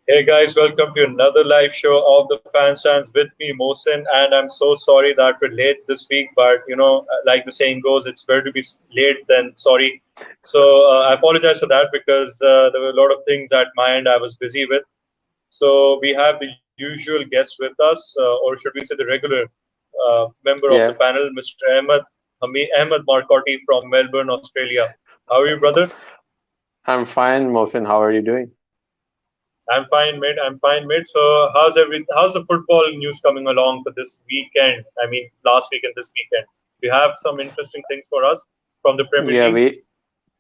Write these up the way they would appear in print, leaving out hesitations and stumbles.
Hey guys, welcome to another live show of the Fan Stands with me, Mohsin, and I'm so sorry that we're late this week, but like the saying goes, it's better to be late than sorry. So I apologize for that because there were a lot of things at my end I was busy with. So we have the usual guest with us, or should we say the regular member of the Yeah, panel, Mr. Ahmed Marcotti from Melbourne, Australia. How are you, brother? I'm fine, Mohsin. How are you doing? I'm fine, mate. I'm fine, mate. So, how's the football news coming along for this weekend? I mean, last week and this weekend. Do you have some interesting things for us from the Premier Yeah, League?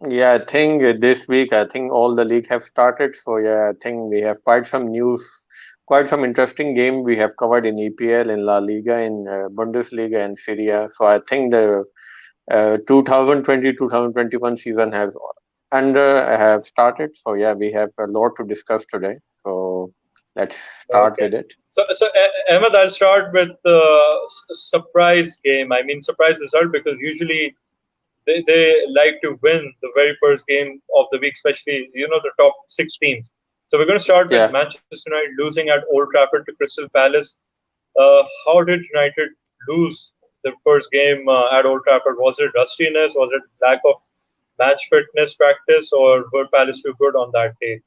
I think this week, I think all the league have started. So yeah, I think we have quite some news, quite some interesting game we have covered in EPL, in La Liga, in Bundesliga, and Serie A. So I think the 2020-2021 season has have started. So yeah, we have a lot to discuss today. So let's start Okay. with it. So, Ahmed, I'll start with the surprise game. I mean, surprise result because usually they like to win the very first game of the week, especially the top six teams. So we're going to start with Yeah. Manchester United losing at Old Trafford to Crystal Palace. How did United lose the first game at Old Trafford? Was it rustiness? Was it lack of match fitness practice, or were Palace too good on that day?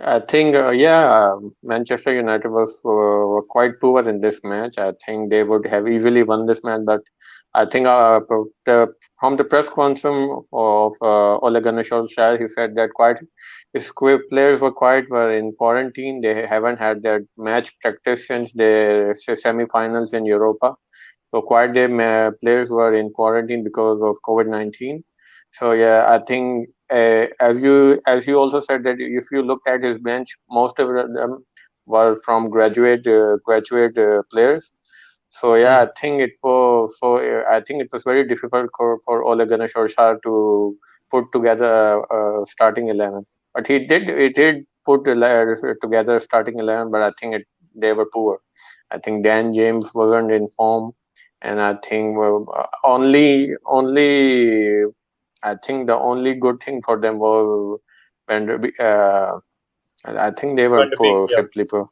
I think, Manchester United were quite poor in this match. I think they would have easily won this match, but I think from the press conference of Ole Gunnar Solskjaer, he said that quite his players were in quarantine. They haven't had their match practice since the semi-finals in Europa. So quite the players were in quarantine because of COVID-19. So yeah, I think as you also said that if you look at his bench, most of them were from graduate players. So yeah, Hmm. I think it was very difficult for Ole Gunnar Solskjaer to put together a starting 11. But he did put together a starting 11, but I think they were poor. I think Dan James wasn't in form, and I think I think the only good thing for them was Van der Beek. I think they were Van de Beek, poor, yeah. simply poor.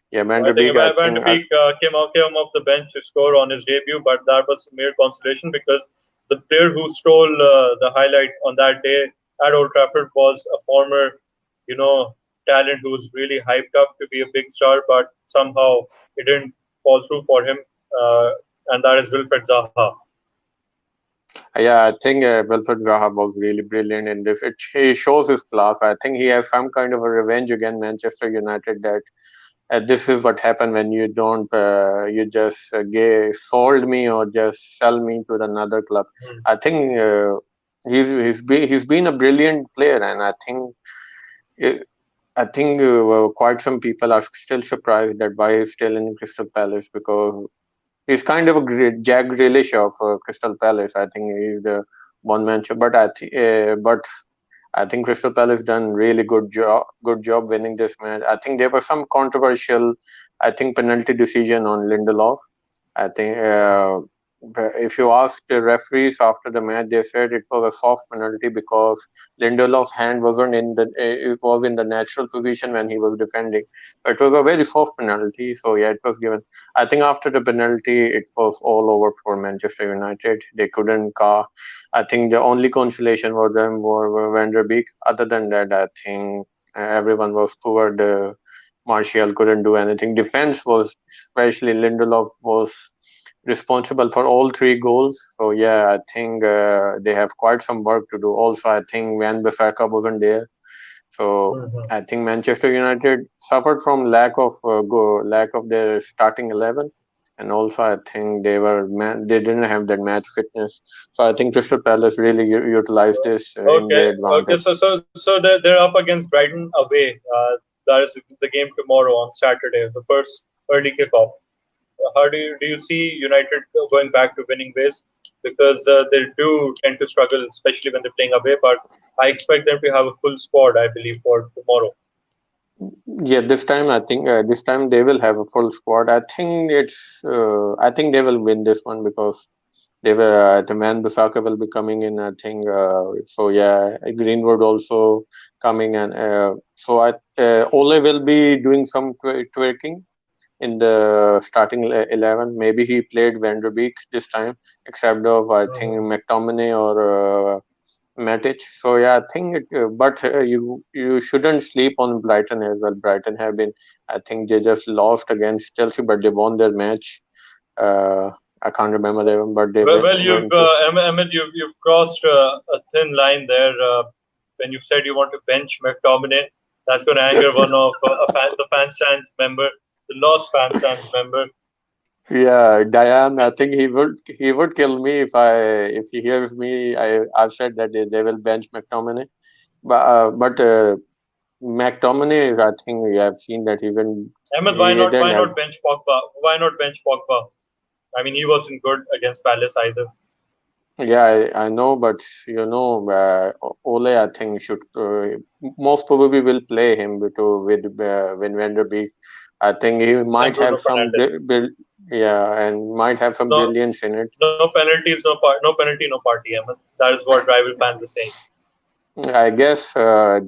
Yeah, Van I der think Beek. I Van de think Beek came off the bench to score on his debut, but that was mere consolation because the player who stole the highlight on that day at Old Trafford was a former, you know, talent who was really hyped up to be a big star, but somehow it didn't fall through for him, and that is Wilfred Zaha. Yeah, I think Wilfred Zaha was really brilliant in this. He shows his class. I think he has some kind of a revenge against Manchester United that this is what happened when you don't you just sold me or just sell me to another club. Hmm. I think he's been a brilliant player, and uh, quite some people are still surprised that why he's still in Crystal Palace because he's kind of a great Jack Grealish of Crystal Palace. I think he's the one man show, but I think Crystal Palace done really good job winning this match. I think there was some controversial, I think penalty decision on Lindelof. I think if you ask the referees after the match, they said it was a soft penalty because Lindelof's hand wasn't in the it was in the natural position when he was defending. It was a very soft penalty, so yeah, it was given. I think after the penalty, it was all over for Manchester United. They couldn't. I think the only consolation for them were Van der Beek. Other than that, I think everyone was poor. The Martial couldn't do anything. Defense was, especially Lindelof, was responsible for all three goals. So yeah, I think they have quite some work to do. Also, I think Van Bissaka wasn't there. So Mhm. I think Manchester United suffered from lack of their starting 11, and also I think they didn't have that match fitness. So I think Crystal Palace really utilized this in Okay, their okay. advantage. So they're up against Brighton away. That is the game tomorrow on Saturday, the first early kickoff. How do you see United going back to winning ways? Because they do tend to struggle, especially when they're playing away. But I expect them to have a full squad, I believe, for tomorrow. Yeah, this time they will have a full squad. I think they will win this one because They were the man Busaka will be coming in, I think. So yeah, Greenwood also coming, and Ole will be doing some twerking in the starting 11. Maybe he played Van der Beek this time, except of I think Mhm. McTominay or Matic. So yeah, I think you shouldn't sleep on Brighton as well. Brighton have been, I think they just lost against Chelsea, but they won their match. Uh, I can't remember them, but they Well, went to. Ahmed, you've crossed a thin line there when you said you want to bench McTominay. That's going to anger one of the fan stands member, the lost fan stands member. Yeah, Diane, I think he would kill me if he hears me. I've said that they will bench McTominay, but McTominay is, I think we have seen that Ahmed, he didn't why have. not bench Pogba? Why not bench Pogba? I mean, he wasn't good against Palace either. Yeah, I know, but Ole, I think should most probably will play him with Van der Beek. I think he And might Bruno have Fernandes. yeah, and might have some No, brilliance in it. no penalties, no penalty, no party. Ahmed, that is what rival fans are saying. I guess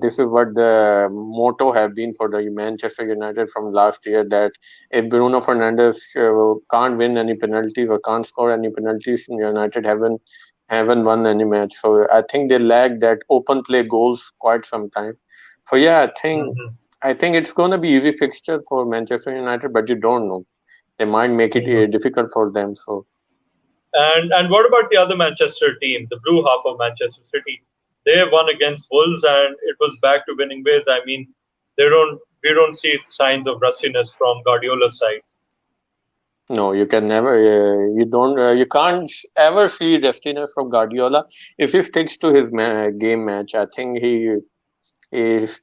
this is what the motto have been for the Manchester United from last year, that if Bruno Fernandes can't win any penalties or can't score any penalties, United haven't won any match. So I think they lack that open play goals quite some time. So yeah, Hmm. I think it's gonna be easy fixture for Manchester United, but you don't know. They might make it Hmm. difficult for them. So And what about the other Manchester team, the blue half of Manchester City? They won against Wolves, and it was back to winning ways. I mean, we don't see signs of rustiness from Guardiola's side. no, you can never. You can't ever see destination from Guardiola if he sticks to his game match. I think he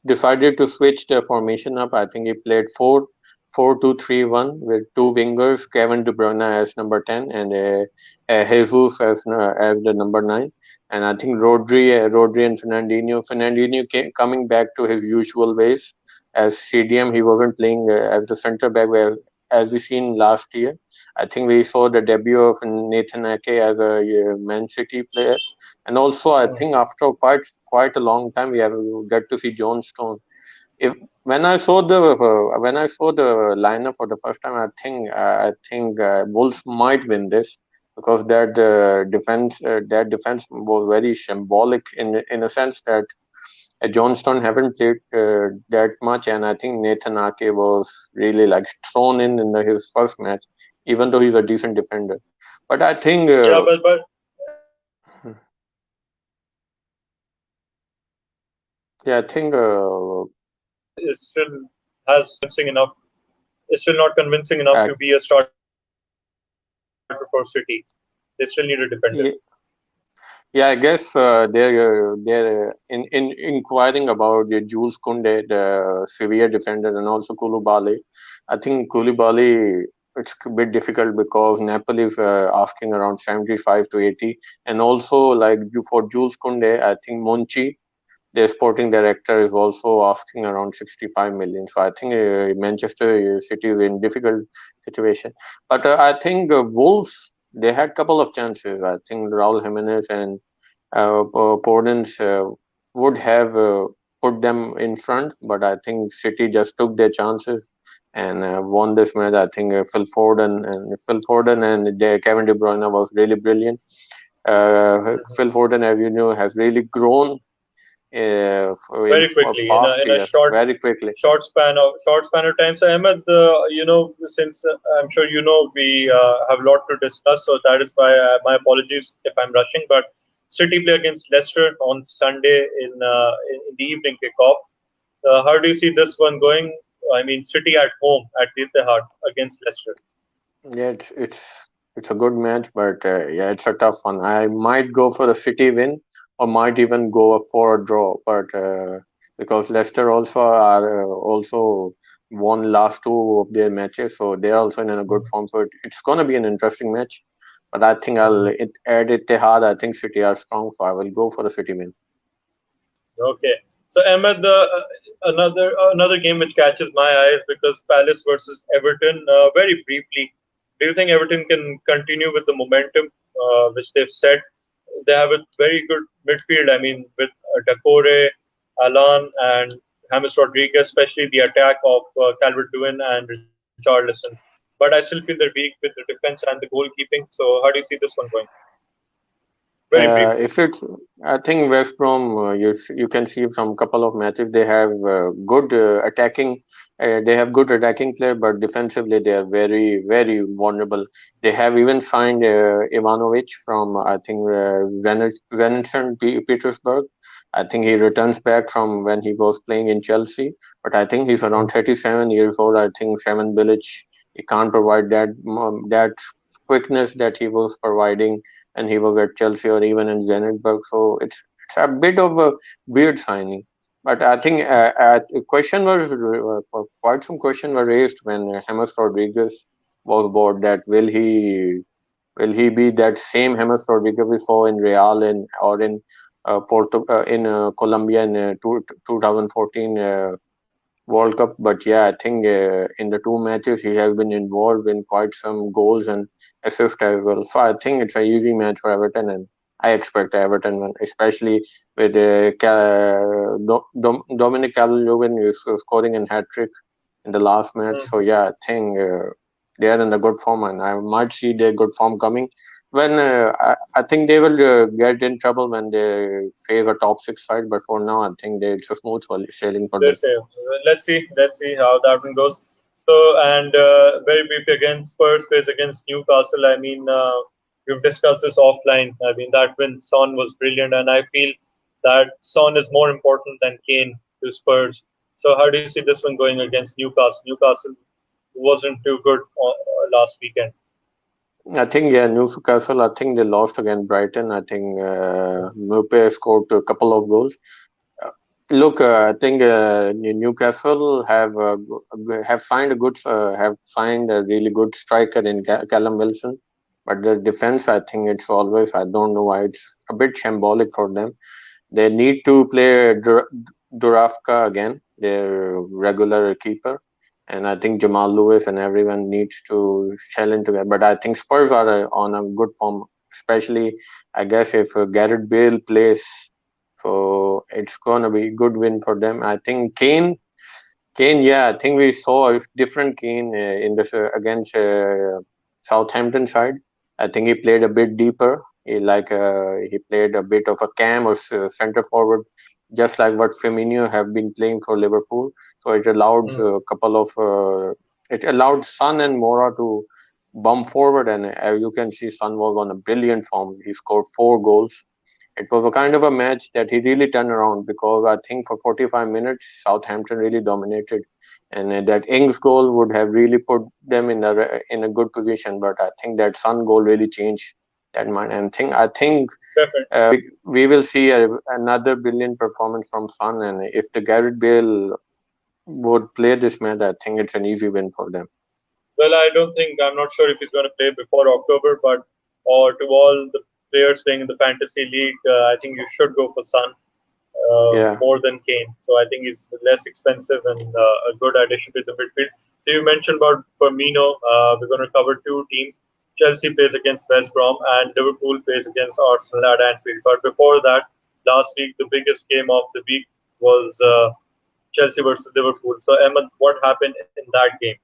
decided to switch the formation up. I think he played 4-2-3-1 with two wingers, Kevin De Bruyne as number 10 and Jesus as the number 9. And I think Rodri and Fernandinho coming back to his usual ways. As CDM, he wasn't playing as the center back as we seen last year. I think we saw the debut of Nathan Ake as a Man City player, and also I think after quite a long time we have get to see John Stone. If when I saw the lineup for the first time, I think Wolves might win this, because that defense was very symbolic in a sense that Johnston haven't played that much, and I think Nathan Ake was really like thrown his first match, even though he's a decent defender. But I think, Yeah, but yeah, I think, is still has convincing enough. Is still not convincing enough uh, to be a starter for City. They still need a defender. ye- yeah, I guess they're in inquiring about the Jules Koundé, the Sevilla defender, and also Koulibaly. I think Koulibaly, it's a bit difficult because Napoli is asking around 75 to 80, and also like for Jules Koundé, I think Monchi, the sporting director, is also asking around 65 million. So I think Manchester City is in difficult situation. But I think Wolves, they had couple of chances. I think Raul Jimenez and opponents would have put them in front, but I think City just took their chances and won this match. I think Phil Foden and Kevin De Bruyne was really brilliant. Phil Foden, as you know, has really grown Very quickly past in a year very quickly. short span of time. So Ahmed, since I'm sure you know, we have a lot to discuss. So that is why my apologies if I'm rushing. But City play against Leicester on Sunday in the evening kickoff. How do you see this one going? I mean, City at home at the Etihad against Leicester. Yeah, it's a good match, but yeah, it's a tough one. I might go for a City win, or might even go for a draw. But because Leicester also won last two of their matches, so they're also in a good form. So it's gonna be an interesting match. But I think at Etihad, I think City are strong, so I will go for a City win. Okay. So Ahmed, another game which catches my eyes because Palace versus Everton. Very briefly, do you think Everton can continue with the momentum? which they've set. They have a very good midfield. I mean, with Decore, Alan, and James Rodriguez, especially the attack of Calvert-Lewin and Richarlison. But I still feel they're weak with the defense and the goalkeeping. So how do you see this one going? Very briefly. If it's, I think West Brom, you can see from couple of matches they have good attacking. They have good attacking player, but defensively they are very vulnerable. They have even signed Ivanovic from I think Zenit Petersburg. I think he returns back from when he was playing in Chelsea, but I think he's around 37 years old. I think Seven Bilic he can't provide that quickness that he was providing and he was at Chelsea or even in Zenitburg. So it's a bit of a weird signing. But I think quite some question were raised when James Rodriguez was bought that will he be that same James Rodriguez we saw in Real or in Porto in Colombia in 2014 World Cup. But yeah, I think in the two matches he has been involved in quite some goals and assists as well. So I think it's a easy match for Everton, and I expect Everton, especially with Dominic Calvert-Lewin is scoring in hat trick in the last match. So Mhm. yeah, I think they are in the good form, and I might see their good form coming. When I think they will get in trouble when they face a top six side, but for now, I think it's a smooth sailing for them. Let's say, let's see how that one goes. So, and very briefly again, Spurs plays against Newcastle. I mean, we've discussed this offline. I mean, that win, Son was brilliant, and I feel that Son is more important than Kane to Spurs. So, how do you see this one going against Newcastle? Newcastle wasn't too good last weekend. I think yeah, Newcastle. I think they lost against Brighton. I think Mbappe scored a couple of goals. Look, I think Newcastle have signed a really good striker in Callum Wilson, but the defense, I think it's always I don't know why it's a bit shambolic for them. They need to play Duravka again, their regular keeper, and I think Jamal Lewis and everyone needs to challenge together. But I think Spurs are on a good form, especially I guess if Gareth Bale plays, so it's gonna be a good win for them. I think Kane, yeah, I think we saw a different Kane in this against Southampton side. I think he played a bit deeper. He played a bit of a cam or center forward, just like what Firmino have been playing for Liverpool. So it allowed Mm. it allowed Son and Mora to bump forward, and you can see Son was on a brilliant form. He scored 4 goals. It was a kind of a match that he really turned around because I think for 45 minutes Southampton really dominated, and that Ings goal would have really put them in a good position. But I think that Son goal really changed that mind. And I think Definitely. we will see another brilliant performance from Son. And if the Gareth Bale would play this match, I think it's an easy win for them. Well, I don't think I'm not sure if he's going to play before October, but or to all the players playing in the fantasy league, I think you should go for Son Yeah. more than Kane. So I think he's less expensive and a good addition to the midfield. So you mentioned about Firmino. We're going to cover two teams. Chelsea plays against West Brom and Liverpool plays against Arsenal at Anfield. But before that, last week the biggest game of the week was Chelsea versus Liverpool. So Emma, what happened in that game?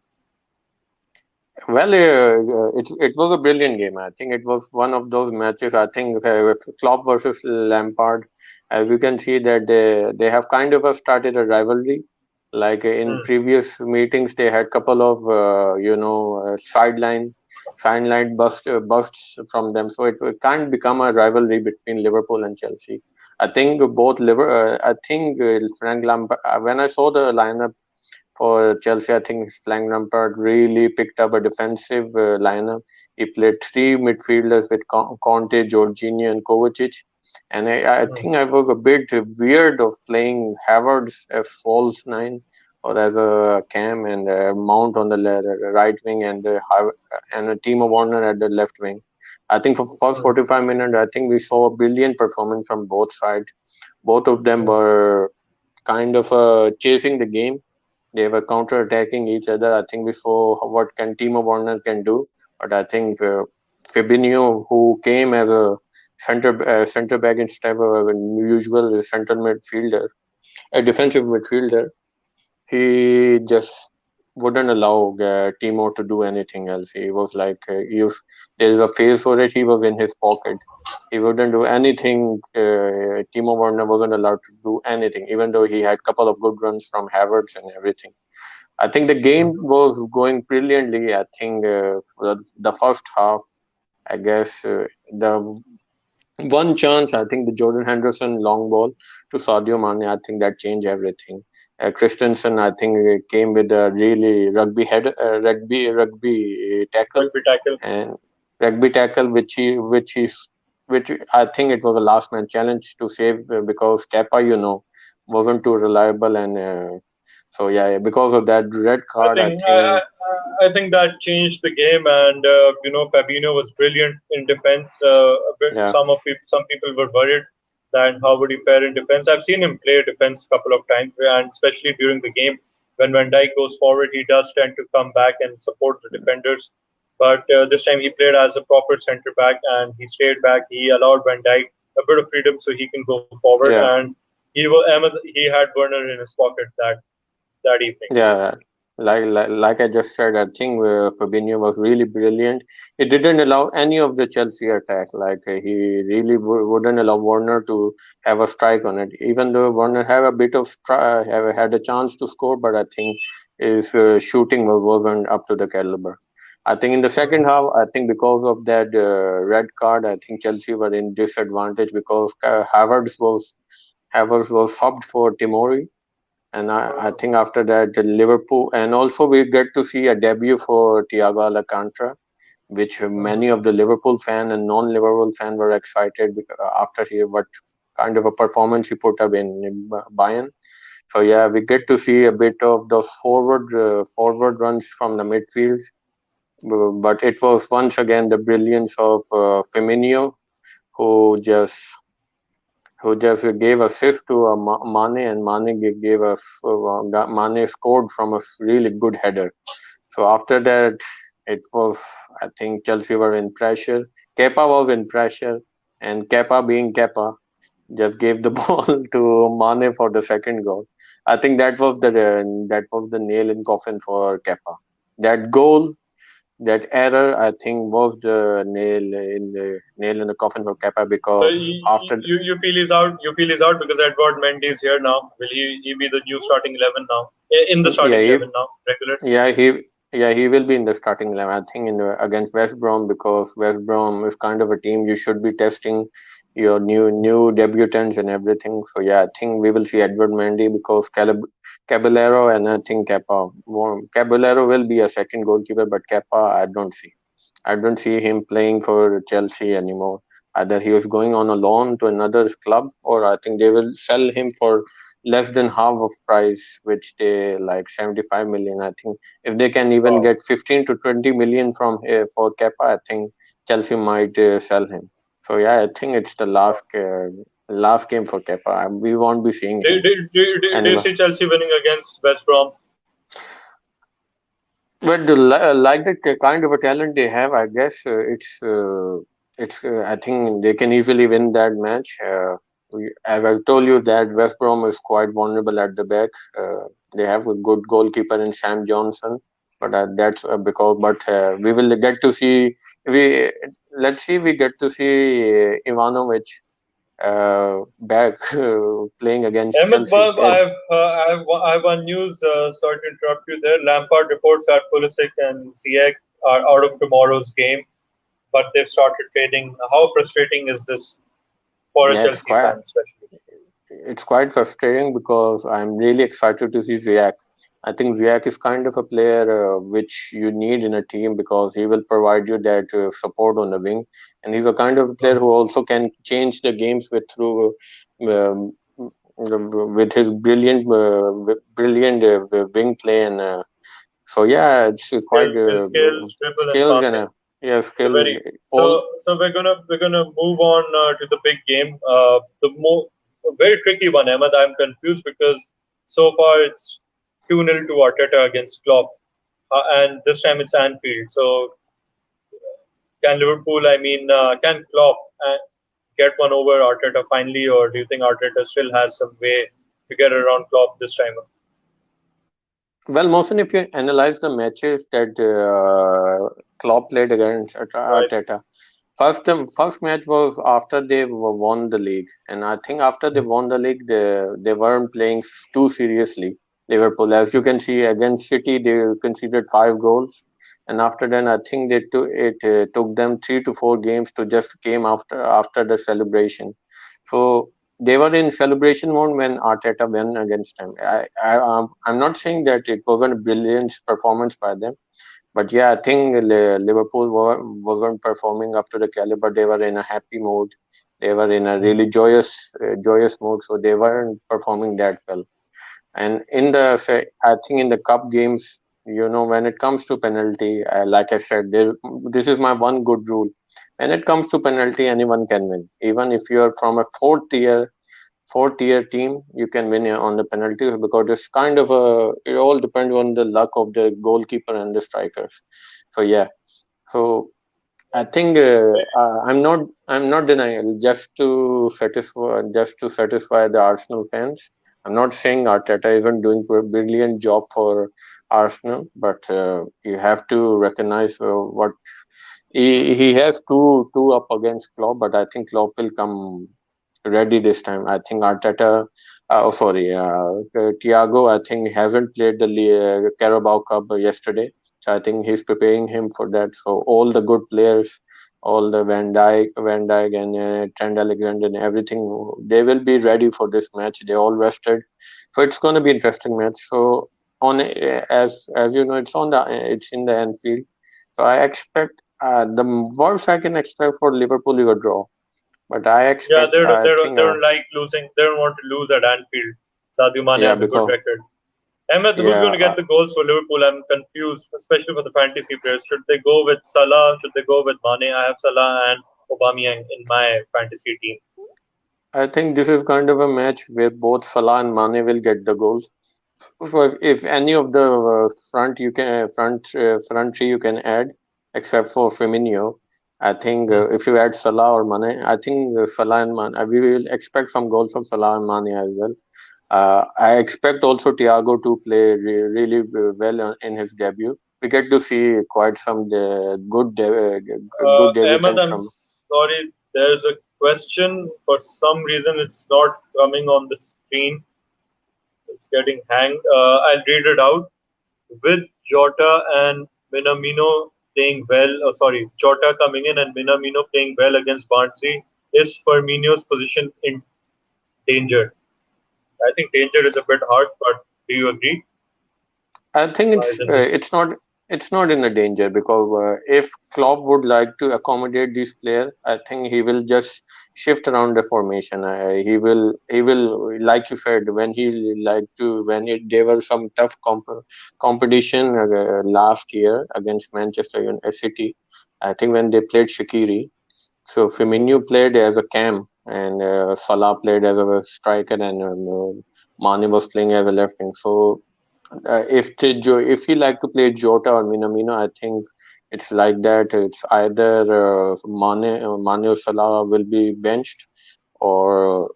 Well, it was a brilliant game. I think it was one of those matches. I think with Klopp versus Lampard, as you can see that they have kind of started a rivalry. Like in Hmm. previous meetings, they had couple of sideline busts from them. So it can't become a rivalry between Liverpool and Chelsea. I think I think Frank Lampard. When I saw the lineup for Chelsea, I think Frank Lampard really picked up a defensive lineup. He played 3 midfielders with Conte, Jorginho, and Kovacic. And I Hmm. think I was a bit weird of playing Havertz as false nine or as a cam and Mount on the right wing and a Timo Werner at the left wing. I think for first Hmm. 45 minutes, I think we saw a brilliant performance from both sides. Both of them Hmm. were kind of chasing the game. They were counter attacking each other. I think we saw what can Timo Werner can do, but I think Fabinho, who came as a center back instead of a usual center midfielder, a defensive midfielder, he just wouldn't allow Timo to do anything else. He was like, if there's a phase for it, he was in his pocket. He wouldn't do anything. Timo Werner wasn't allowed to do anything, even though he had a couple of good runs from Havertz and everything. I think the game was going brilliantly. I think for the first half, I guess the one chance, I think the Jordan Henderson long ball to Sadio Mane, I think that changed everything. Christensen, I think, came with a really rugby tackle Rugby tackle. and rugby tackle, which I think it was a last man challenge to save because Kepa, wasn't too reliable and so yeah, because of that red I card, I think think I think that changed the game, and Fabinho was brilliant in defense. A bit, yeah, some people were worried that how would he fare in defense. I've seen him play defense a couple of times, and especially during the game when Van Dijk goes forward, he does tend to come back and support the defenders. But this time he played as a proper centre back, and he stayed back. He allowed Van Dijk a bit of freedom so he can go forward, yeah. and he had Werner in his pocket that evening. Yeah, like I just said, I think Fabinho was really brilliant. He didn't allow any of the Chelsea attack. Like he really wouldn't allow Werner to have a strike on it. Even though Werner have a bit of have had a chance to score, but I think his shooting wasn't up to the caliber. I think in the second half, I think because of that red card, I think Chelsea were in disadvantage because Havertz was subbed for Timori, and I think after that, Liverpool, and also we get to see a debut for Thiago Alcantara, which many of the Liverpool fan and non-Liverpool fan were excited after he what kind of a performance he put up in Bayern. So yeah, we get to see a bit of those forward runs from the midfield, but it was once again the brilliance of Firmino who just gave assist to Mane, and gave us Mane scored from a really good header. So after that, it was, I think Chelsea were in pressure. Kepa was in pressure, and Kepa being Kepa just gave the ball to Mane for the second goal. I think that was the nail in coffin for Kepa. That goal, that error, I think was the nail in the coffin for Kepa So because after you feel he's out. You feel he's out because Edward Mendy is here now. Will he be the new starting 11 now? In the starting yeah, 11 now, regular. Yeah, he will be in the starting 11. I think in against West Brom because West Brom is kind of a team you should be testing your new debutants and everything. So yeah, I think we will see Edward Mendy because Caballero and I think Kepa. Caballero will be a second goalkeeper, but Kepa I don't see him playing for Chelsea anymore. Either he was going on a loan to another club, or I think they will sell him for less than half of price, which they like 75 million. I think if they can even Wow. get 15 to 20 million from for Kepa, I think Chelsea might sell him. So yeah, I think it's the last game for Kepa. We won't be seeing him Do you anymore. see Chelsea winning against West Brom? But like the kind of a talent they have, I guess it's. I think they can easily win that match. As I told you, that West Brom is quite vulnerable at the back. They have a good goalkeeper in Sam Johnson, but that's because. But we will get to see. We let's see. We get to see Ivanovic back playing against Ahmed Chelsea. Bab, I have one news. Sorry to interrupt you there. Lampard reports that Pulisic and Ziyech are out of tomorrow's game, but they've started trading. How frustrating is this for a Yeah, Chelsea fan, especially? it's quite frustrating because I'm really excited to see Ziyech. I think Ziyech is kind of a player which you need in a team because he will provide you that support on the wing, and he's a kind of player who also can change the games um, with his brilliant wing play, and so yeah, it's quite His skills, dribble and skills and passing. yeah, So skill very all. so we're gonna move on to the big game. The more very tricky one, Ahmed. I'm confused because so far it's 2-0 to Arteta against Klopp, and this time it's Anfield. So Can Liverpool, can Klopp get one over Arteta finally, or do you think Arteta still has some way to get around Klopp this time? Well, Mohsen, if you analyze the matches that Klopp played against Right. Arteta, first match was after they won the league, and I think after they won the league, they weren't playing too seriously. Liverpool, as you can see, against City, they conceded 5 goals, and after then, I think it took them 3 to 4 games to just came after the celebration. So they were in celebration mode when Arteta won against them. I'm not saying that it wasn't a brilliant performance by them, but yeah, I think Liverpool wasn't performing up to the caliber. They were in a happy mode. They were in a really joyous mode, so they weren't performing that well. And I think in the cup games, when it comes to penalty, like I said, this is my one good rule. When it comes to penalty, anyone can win. Even if you're from a fourth tier team, you can win on the penalties because it all depends on the luck of the goalkeeper and the strikers. So yeah, so I think I'm not denying just to satisfy the Arsenal fans. I'm not saying Arteta isn't doing a brilliant job for Arsenal, but you have to recognize what he has two up against Klopp, but I think Klopp will come ready this time. I think Thiago, I think hasn't played the Carabao Cup yesterday, so I think he's preparing him for that. So all the good players, all the Van Dijk and Trent Alexander and everything, they will be ready for this match. They all rested, so it's going to be interesting match. So as you know, it's in the Anfield, so I expect the worst I can expect for Liverpool is a draw. But Yeah, I think, they don't like losing. They don't want to lose at Anfield. Sadio Mane yeah, has a good because record. Ahmed, who's yeah, going to get the goals for Liverpool? I'm confused, especially for the fantasy players. Should they go with Salah? Should they go with Mane? I have Salah and Aubameyang in my fantasy team. I think this is kind of a match where both Salah and Mane will get the goals. So if any of the front three you can add, except for Firmino, I think Hmm. if you add Salah or Mane, I think Salah and Mane, we will expect some goals from Salah and Mane as well. I expect also Thiago to play really well in his debut. We get to see quite some good Ahmed, debutants I'm from. sorry. There's a question. For some reason, it's not coming on the screen. It's getting hanged. I'll read it out. With Jota and Minamino playing well, Jota coming in and Minamino playing well against Barnsley, is Firmino's position in danger? I think danger is a bit harsh, but do you agree? I think Or isn't this? it's not in a danger because if Klopp would like to accommodate this player, I think he will just shift around the formation. He will like you said there were some tough competition last year against Manchester City. I think when they played Shaqiri, so Firmino played as a cam and Salah played as a striker and Mane was playing as a left wing. So if he like to play Jota or Minamino, I think it's like that. It's either Mane or Salah will be benched, or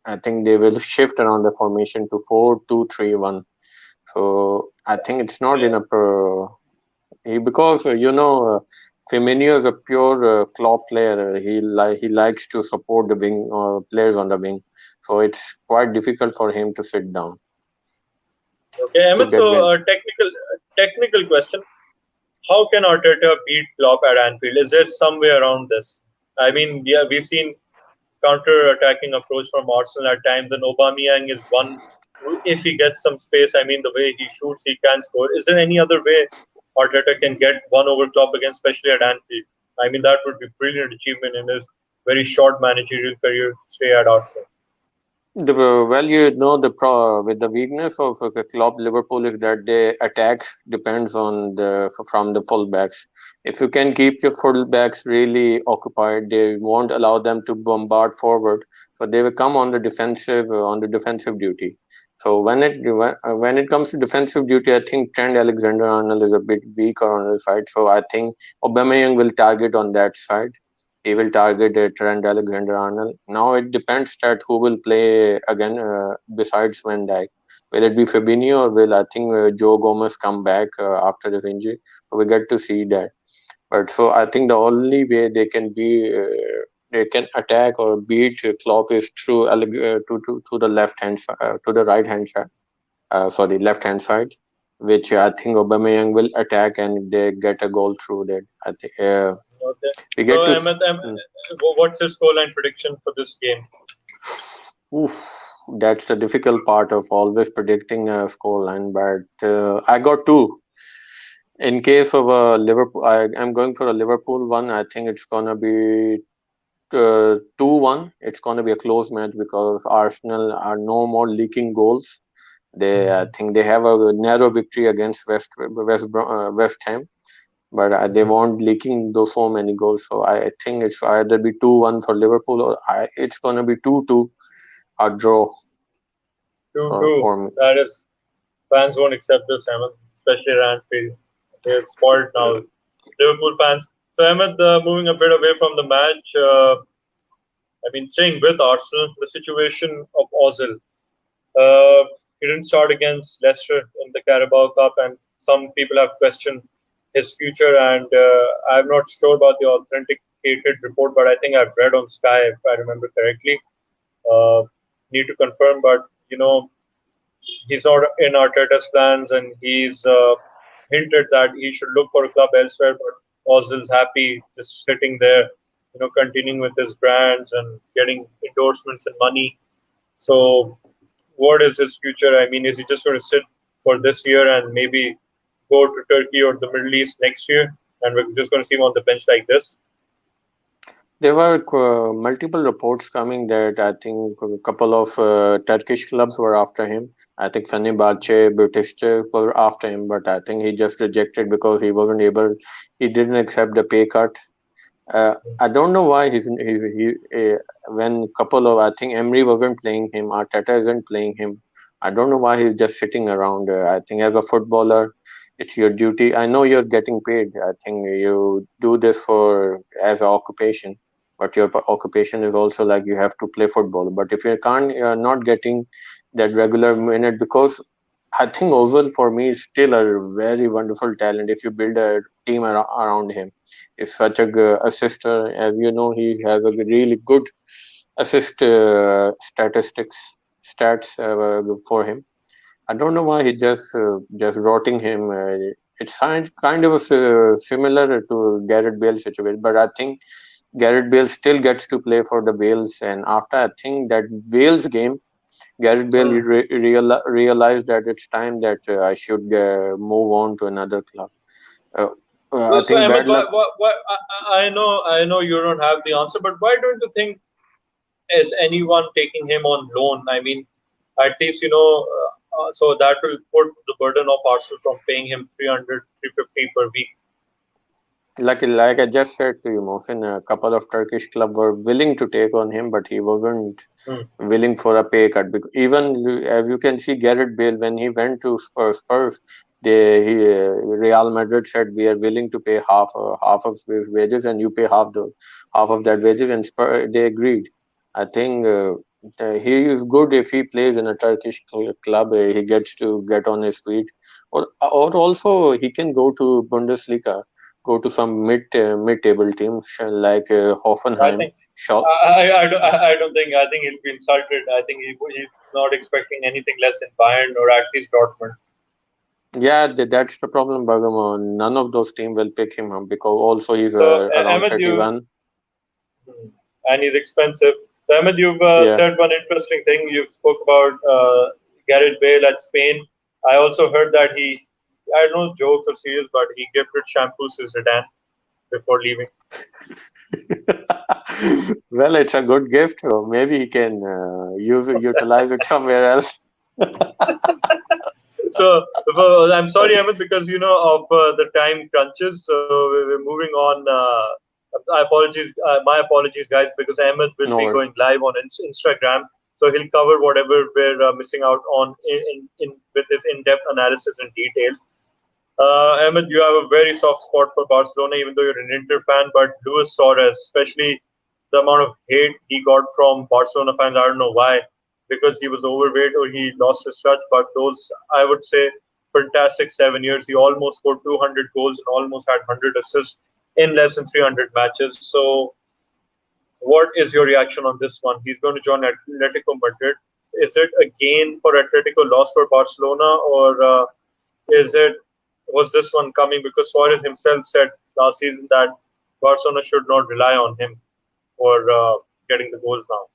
I think they will shift around the formation to 4-2-3-1. So I think it's not in a because Firmino is a pure Klopp player. He likes to support the wing or players on the wing, so it's quite difficult for him to sit down Okay, to Ahmed. So, get benched. technical question: how can Arteta beat Klopp at Anfield? Is there some way around this? I mean, yeah, we've seen counter-attacking approach from Arsenal at times, and Aubameyang is one. If he gets some space, I mean, the way he shoots, he can score. Is there any other way Arteta can get one over Klopp again, especially at Anfield? I mean, that would be brilliant achievement in his very short managerial career stay at Arsenal. With the weakness of Klopp Liverpool is that their attack depends on the from the fullbacks. If you can keep your fullbacks really occupied, they won't allow them to bombard forward. So they will come on the defensive duty. So when it comes to defensive duty, I think Trent Alexander-Arnold is a bit weaker on the side. So I think Aubameyang will target on that side. He will target Trent Alexander-Arnold. Now it depends that who will play again besides Van Dijk. Will it be Fabinho or will I think Joe Gomez come back after his injury? So we get to see that. But so I think the only way they can attack or beat Klopp is through to the to the right hand side. Sorry, left hand side, which I think Aubameyang will attack and they get a goal through that. I think Okay. we So, get to. Ahmed, Hmm. what's your scoreline prediction for this game? Oof, that's the difficult part of always predicting a scoreline. But I got two. In case of a Liverpool, I'm going for a Liverpool one. I think it's gonna be 2-1. It's gonna be a close match because Arsenal are no more leaking goals. I Mhm. think they have a narrow victory against West Ham, but they Mhm. won't leaking those so many goals. So I think it's either be 2-1 for Liverpool or it's gonna be 2-2 a draw 2-2. for me. That is, fans won't accept this, Ahmed, especially at Anfield. They're spoiled now. Liverpool fans. So, Ahmed, moving a bit away from the match, I mean, staying with Arsenal, the situation of Ozil. He didn't start against Leicester in the Carabao Cup, and some people have questioned his future. And I'm not sure about the authenticated report, but I think I've read on Sky, if I remember correctly. Uh, Need to confirm, but he's not in Arteta's plans, and he's hinted that he should look for a club elsewhere. But Ozil's happy just sitting there, continuing with his brands and getting endorsements and money. So, what is his future? I mean, is he just going to sit for this year and maybe go to Turkey or the Middle East next year, and we're just going to see him on the bench like this? There were multiple reports coming that I think a couple of Turkish clubs were after him. I think Fenerbahce, Besiktas were after him, but I think he just rejected because he wasn't able. He didn't accept the pay cut. I don't know why when couple of I think Emery wasn't playing him, Arteta isn't playing him. I don't know why he's just sitting around. I think as a footballer, it's your duty. I know you're getting paid. I think you do this for as an occupation, but your occupation is also like you have to play football. But if you can't, you're not getting that regular minute because I think Ozil for me is still a very wonderful talent if you build a team around him. Is such a good assister. As you know, he has a really good assist stats for him. I don't know why he just rotting him. It's kind of similar to Gareth Bale situation, but I think Gareth Bale still gets to play for the Wales. And after I think that Wales game, Gareth Bale Hmm. realized that it's time that I should move on to another club. Uh, I So, think Ahmed, bad luck. I know you don't have the answer, but why don't you think is anyone taking him on loan? I mean, at least so that will put the burden of Arsenal from paying him 300, 350 per week. Like I just said to you, Mohsin, a couple of Turkish clubs were willing to take on him, but he wasn't Hmm. willing for a pay cut. Because as you can see, Gareth Bale when he went to Spurs, Real Madrid said we are willing to pay half of his wages, and you pay half of that wages, and they agreed. I think he is good if he plays in a Turkish club. He gets to get on his feet, or also he can go to Bundesliga, go to some mid table teams like I Hoffenheim. think I don't think he'll be insulted. I think he's not expecting anything less in Bayern or at least Dortmund. Yeah, that's the problem, Bagamo. None of those teams will pick him up because also he's So, around Ahmed, 31. and he's expensive. So, Ahmed, you've Yeah. said one interesting thing. You spoke about Gareth Bale at Spain. I also heard that I don't know jokes or serious, but he gifted shampoos to Zidane before leaving. Well, it's a good gift. Or maybe he can utilize it somewhere else. So, I'm sorry, Ahmed, because of the time crunches. So we're moving on. My apologies, guys, because Ahmed will No be worries. going live on Instagram, so he'll cover whatever we're missing out on with his in-depth analysis and details. Ahmed, you have a very soft spot for Barcelona, even though you're an Inter fan. But Luis Suarez, especially the amount of hate he got from Barcelona fans, I don't know why, because he was overweight or he lost his touch. But those, I would say, fantastic 7 years. He almost scored 200 goals and almost had 100 assists in less than 300 matches. So, what is your reaction on this one? He's going to join Atletico Madrid. Is it a gain for Atletico, loss for Barcelona, or is it was this one coming because Suarez himself said last season that Barcelona should not rely on him for getting the goals now?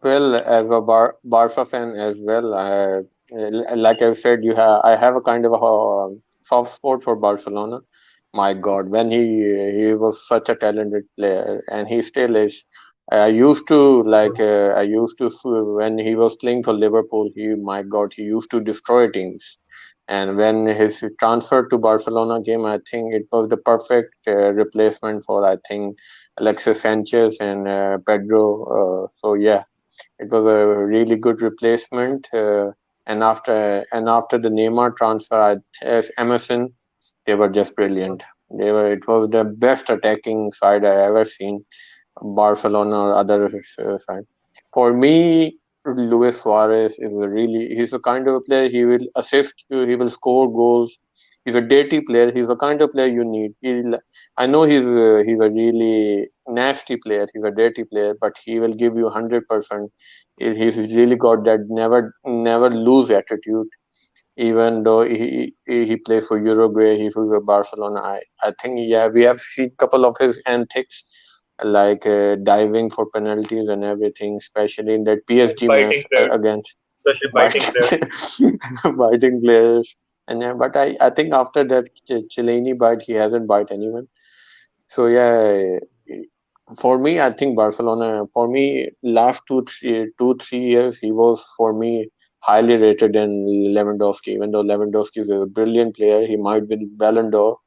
Well, as a Barca fan as well, like I said, I have a kind of a soft spot for Barcelona. My God, when he was such a talented player, and he still is. I used to when he was playing for Liverpool. My God, he used to destroy teams. And when his transfer to Barcelona came, I think it was the perfect replacement for, I think, Alexis Sanchez and Pedro. So yeah, it was a really good replacement. And after the Neymar transfer, as Emerson, they were just brilliant. It was the best attacking side I ever seen. Barcelona or other side. For me, Luis Suarez he's a kind of a player, he will assist you, he will score goals. He's a dirty player, he's the kind of player you need. I know he's a really nasty player, he's a dirty player, but he will give you 100%. He's really got that never lose attitude. Even though he plays for Uruguay, he plays for Barcelona. I think, yeah, we have seen couple of his antics, like diving for penalties and everything, especially in that And PSG biting match players, against especially biting biting players. biting players. And but I think after that Chiellini bite, he hasn't bite anyone. So yeah, for me, I think Barcelona. For me, last 2 3 years, he was for me highly rated than Lewandowski. Even though Lewandowski is a brilliant player, he might win Ballon d'Or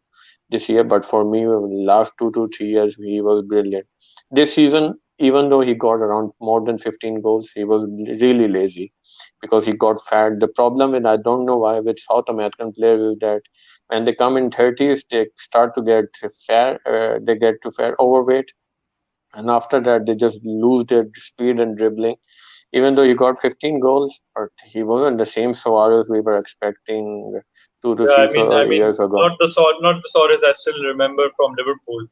this year. But for me, last 2 to 3 years, he was brilliant. This season, even though he got around more than 15 goals, he was really lazy because he got fat. The problem, and I don't know why, with South American players is that when they come in 30s, they start to get fat. They get to fat overweight, and after that, they just lose their speed and dribbling. Even though he got 15 goals, but he wasn't the same Suarez we were expecting two to Yeah, three I four mean, years ago. not the Suarez I still remember from Liverpool.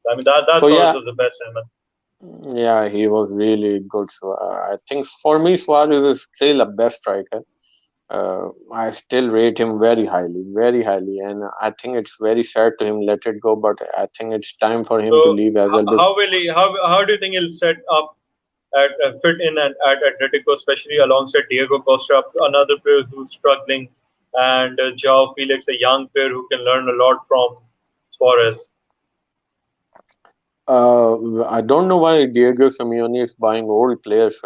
I mean, that So Suarez yeah, was the best, man. yeah, he was really good. So I think for me, Suarez is still a best striker. I still rate him very highly, and I think it's very sad to him let it go. But I think it's time for him to So leave as well. how will he? How do you think he'll set up at fit in at Atletico, especially alongside Diego Costa, another player who's struggling, and Joao Felix, a young player who can learn a lot from Suarez. I don't know why Diego Simeone is buying old players,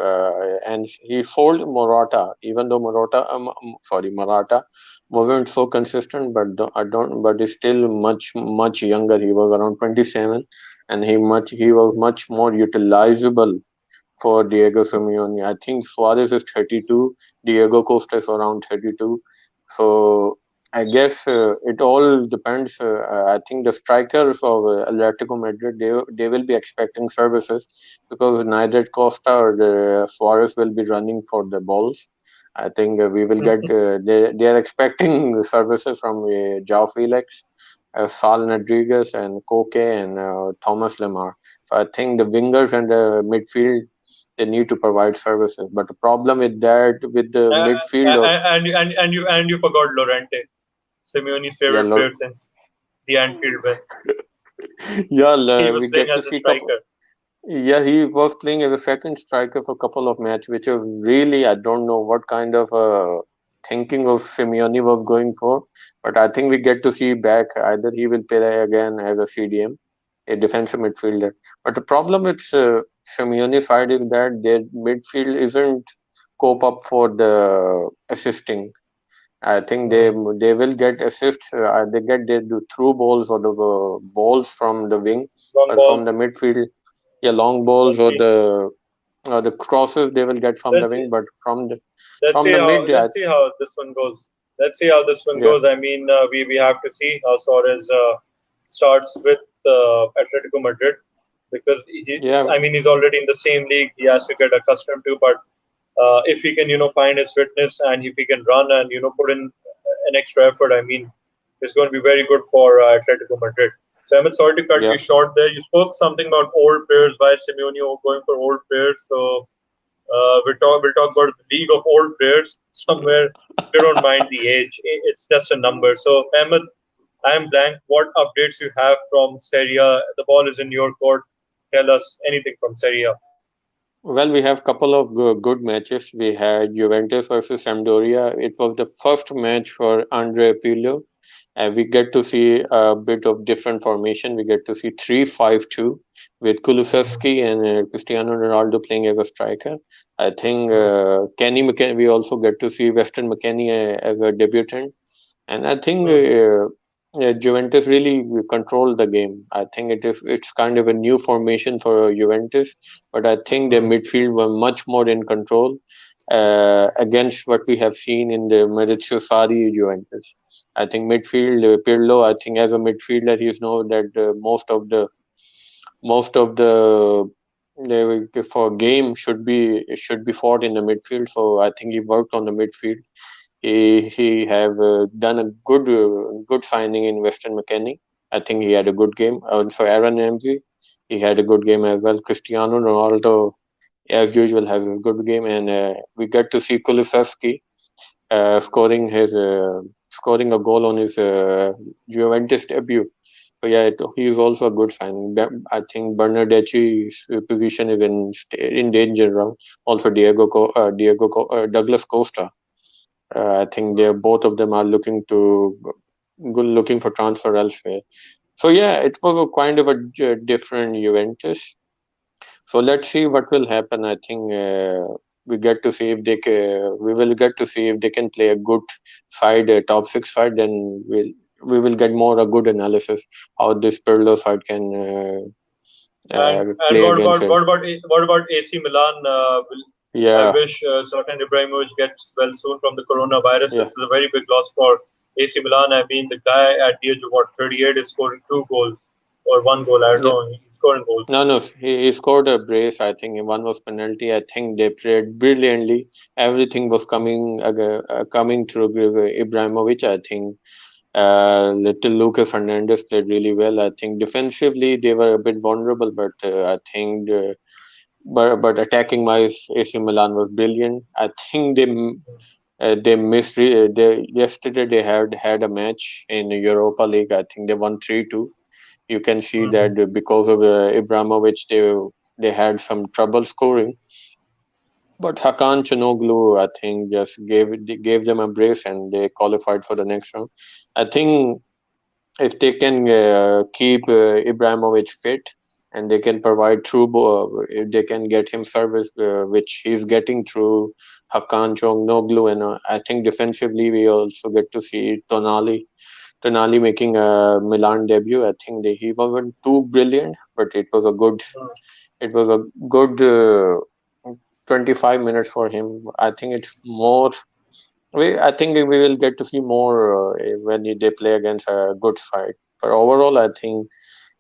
and he sold Morata, even though Morata wasn't so consistent, but I don't, but he's still much younger. He was around 27, and he was much more utilizable for Diego Simeone. I think Suarez is 32, Diego Costa is around 32. So I guess it all depends. I think the strikers of Atletico Madrid, they will be expecting services because neither Costa or Suarez will be running for the balls. I think we will get. They are expecting services from João Felix, Sal Rodriguez, and Koke and Thomas Lemar. So I think the wingers and the midfield, they need to provide services. But the problem with that, with the Uh, midfield of and you forgot Lorente, Simeone's yeah, favorite player since the Anfield win. yeah, He we was playing get to as a see couple. striker. Yeah, he was playing as a second striker for a couple of matches, which was really, I don't know what kind of thinking of Simeone was going for. But I think we get to see back either he will play again as a CDM a defensive midfielder. But the problem with Simeone side is that their midfield isn't cope up for the assisting. I think Mm. they will get assists. They get their the through balls or the balls from the wing, Long or from the balls. midfield. Yeah, long balls Let's or see. the crosses they will get from the Let's wing, see. but Let's from see the how. mid, Let's see how this one goes. Let's see how this one yeah, goes. I mean, we have to see how Suarez starts with Atletico Madrid because yeah, I mean he's already in the same league. He has to get accustomed to. But if he can find his fitness and if he can run and put in an extra effort, I mean it's going to be very good for Atletico Madrid. So I'm sorry to cut yeah. you short there. You spoke something about old players. Why Simeone going for old players? So we'll talk about the league of old players somewhere. We don't mind the age; it's just a number. So Ahmed, I am blank. What updates you have from Serie A? The ball is in your court. Tell us anything from Serie A. Well, we have couple of good matches. We had Juventus versus Sampdoria. It was the first match for Andre Pirlo, and we get to see a bit of different formation. We get to see 3-5-2 with Kulusevski and Cristiano Ronaldo playing as a striker. I think Kenny McKennie. We also get to see Weston McKennie as a debutant. And I think Juventus really controlled the game. I think it's kind of a new formation for Juventus, but I think their midfield were much more in control against what we have seen in the Maurizio Sarri Juventus. I think midfield Pirlo. I think as a midfielder, he's know that most of the for game should be fought in the midfield. So I think he worked on the midfield. He have done a good signing in Western McKennie. I think he had a good game. Also, Aaron Ramsey, he had a good game as well. Cristiano Ronaldo, as usual, has a good game, and we get to see Kulusevski scoring a goal on his Juventus debut. So yeah, he is also a good signing. I think Bernardeschi's position is in danger now. Also, Douglas Costa. I think they both of them are looking for transfer elsewhere. So yeah, it was a kind of a different Juventus. So let's see what will happen. I think we will get to see if they can play a good side, a top six side. Then we will get more a good analysis how this Pirlo side can And play what against about it. AC Milan? I Yeah, wish Zlatan Ibrahimovic gets well soon from the coronavirus. yeah, This is a very big loss for AC Milan. I mean, the guy at the age of 38 is scoring 2 goals or 1 goal. I don't yeah. know. He's scoring goals. No, no, he scored a brace. I think one was penalty. I think they played brilliantly. Everything was coming through Ibrahimovic. I think little Lucas Hernandez played really well. I think defensively they were a bit vulnerable, but I think but attacking wise, AC Milan was brilliant. I think they missed. Yesterday they had a match in Europa League. I think they won 3-2. You can see Mm. that because of Ibrahimovic, they had some trouble scoring. But Hakan Chanoglu, I think, just gave them a brace and they qualified for the next round. I think if they can keep Ibrahimovic fit and they can provide if they can get him service, which he's getting through Hakan Chanoglu, and I think defensively we also get to see Tonali making a Milan debut. I think he wasn't too brilliant, but Mm. it was a good 25 minutes for him. I think it's more. I think we will get to see more when they play against a good side. But overall, I think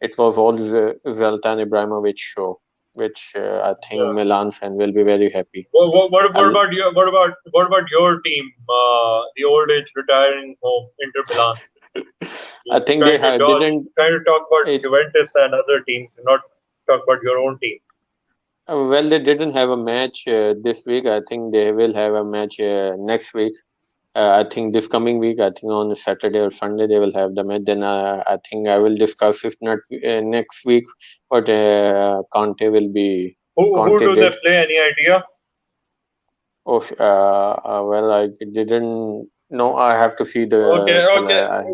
it was all Zlatan Ibrahimovic show, which I think Yeah. Milan fan will be very happy. What I'll, about your what about your team? The old age retiring home, Inter Milan. I You're think they didn't. trying to talk about It, Juventus and other teams, not talk about your own team. well, they didn't have a match this week. I think they will have a match next week. I think this coming week, I think on Saturday or Sunday, they will have the match. Then I think I will discuss if not next week what Who Conte do they did. play? Any idea? Oh, well, I didn't. No, I have to see Okay, the film. okay.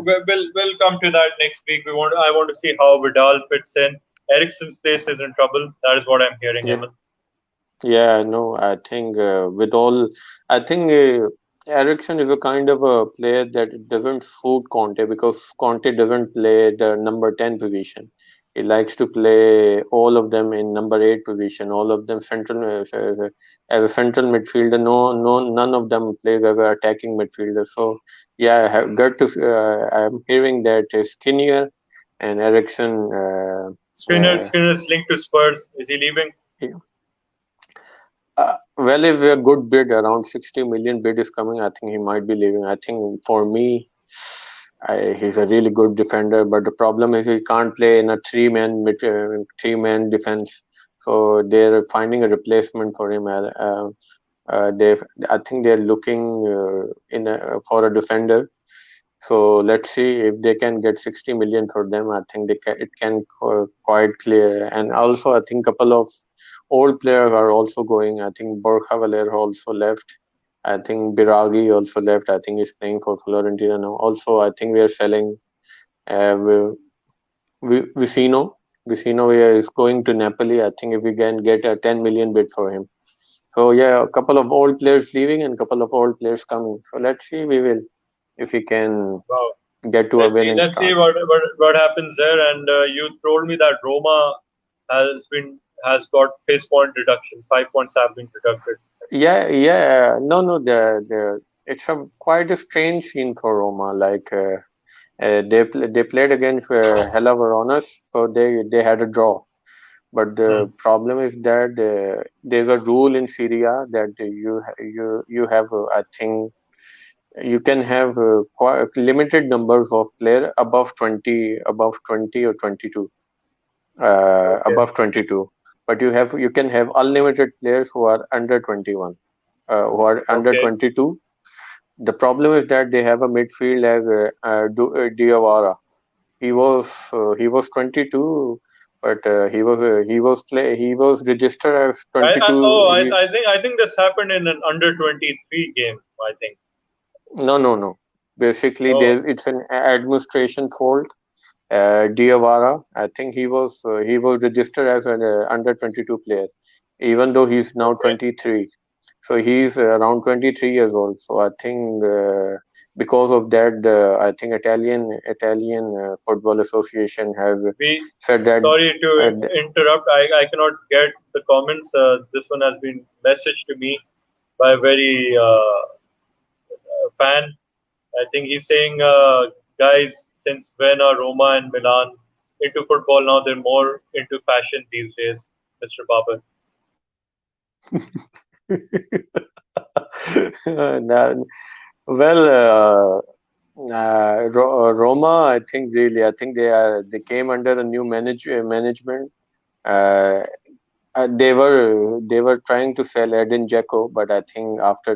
We'll come to that next week. I want to see how Vidal fits in. Ericsson's place is in trouble. That is what I'm hearing, Yeah, Ahmed. yeah, no, I think with all, I think Ericsson is a kind of a player that it doesn't suit Conte because Conte doesn't play the number 10 position. He likes to play all of them in number 8 position, all of them central as a central midfielder. None of them plays as an attacking midfielder. So, yeah, I have got to. I'm hearing that Skinnier and Ericsson. Skinner's linked to Spurs. Is he leaving? Well, if a good bid, around 60 million bid is coming, I think he might be leaving. I think for me, he's a really good defender, but the problem is he can't play in a three-man defense. So they're finding a replacement for him. They, I think they're looking for a defender. So let's see if they can get 60 million for them. I think it can quite clear. And also, I think couple of old players are also going. I think Borja Valero also left. I think Biragi also left. I think he's playing for Fiorentina now. Also, I think we are selling Vicino. Vicino is going to Napoli. I think if we can get a 10 million bid for him. So yeah, a couple of old players leaving and a couple of old players coming. So let's see. We will if we can Wow. get to a winning Let's see start. what happens there. And you told me that Roma has got his point deduction. 5 points have been deducted. Yeah, yeah. No, no. The it's a quite a strange scene for Roma. Like they played against Hellas Verona, so they had a draw. But Hmm. the problem is that there's a rule in Syria that you have I think you can have quite limited numbers of player above 20 or 22 Okay. above 22, but you can have unlimited players who are under 21, who are under Okay. 22. The problem is that they have a midfield as Diawara. He was 22, but he was registered as 22. I think this happened in an under 23 game. I think. No. Basically, Oh, it's an administration fault. Diawara, I think he was registered as an under 22 player, even though he's now okay. 23. So he's around 23 years old. So I think because of that, I think Italian Football Association has We said that. Sorry to Uh, interrupt. I cannot get the comments. This one has been messaged to me by a very fan. I think he's saying, guys, since when are Roma and Milan into football now? They're more into fashion these days, Mr. Babar. nah, well, Roma, I think they came under a new management. Uh, they were trying to sell Edin Dzeko, but I think after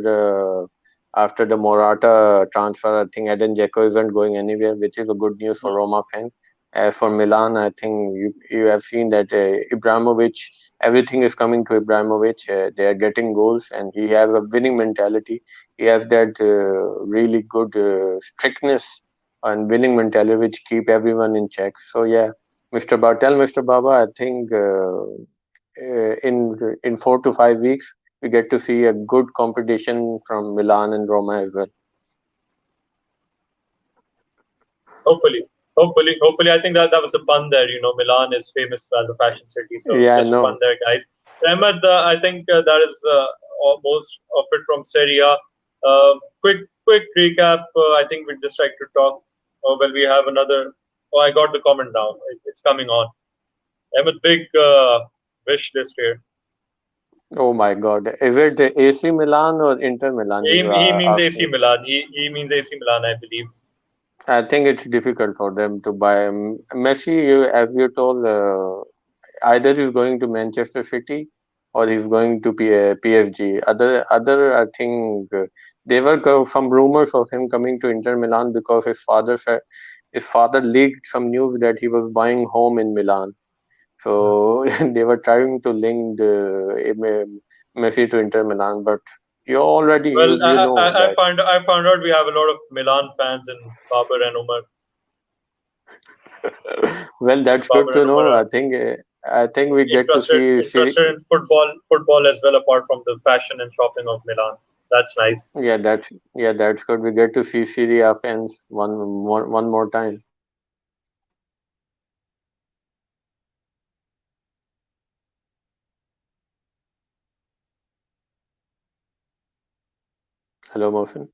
the Morata transfer, I think Edin Dzeko isn't going anywhere, which is a good news for Roma fan. As for Milan, I think you have seen that Ibrahimovic, everything is coming to Ibrahimovic. They are getting goals, and he has a winning mentality. He has that really good strictness and winning mentality, which keep everyone in check. So yeah, Mr. Bartel, Mr. Baba, I think. In 4 to 5 weeks, we get to see a good competition from Milan and Roma as well. Hopefully. I think that was a pun there. You know, Milan is famous as a fashion city, so Yeah, I just a pun know. there, guys. Ahmed, I think that is most of it from Serie A. Quick recap. I think we'd just like to talk. Well, we have another. Oh, I got the comment now. It's coming on. Ahmed, big wish list here. Oh my God, is it the AC Milan or Inter Milan you He are means AC asking? Milan. He means AC Milan, I believe. I think it's difficult for them to buy Messi. As you told, either he's going to Manchester City or he's going to PSG. I think there were some rumors of him coming to Inter Milan because his father leaked some news that he was buying home in Milan. So they were trying to link Messi to Inter Milan, but Well, you know that. I found out we have a lot of Milan fans in Well, that's good Babar to and Umar know. are I think we get to see interested in football as well, apart from the fashion and shopping of Milan. That's nice. yeah, that's good. We get to see Serie A fans one more time. Hello, Mohsin.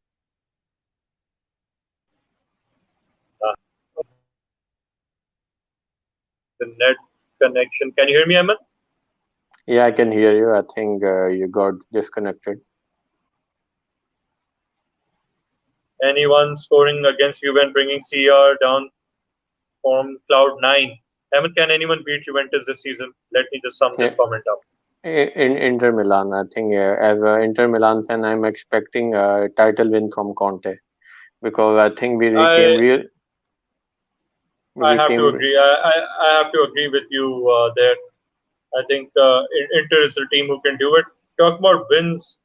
Uh, the net connection. Can you hear me, Ahmed? Yeah, I can hear you. I think you got disconnected. Anyone scoring against Juve and bringing CR down from cloud nine? Ahmed, can anyone beat Juventus this season? Let me just sum Yeah, this comment up. in Inter Milan, I think as a Inter Milan fan, I'm expecting a title win from Conte because I think I I we have to came. agree. I have to agree with you there. I think Inter is the team who can do it. Talk about wins.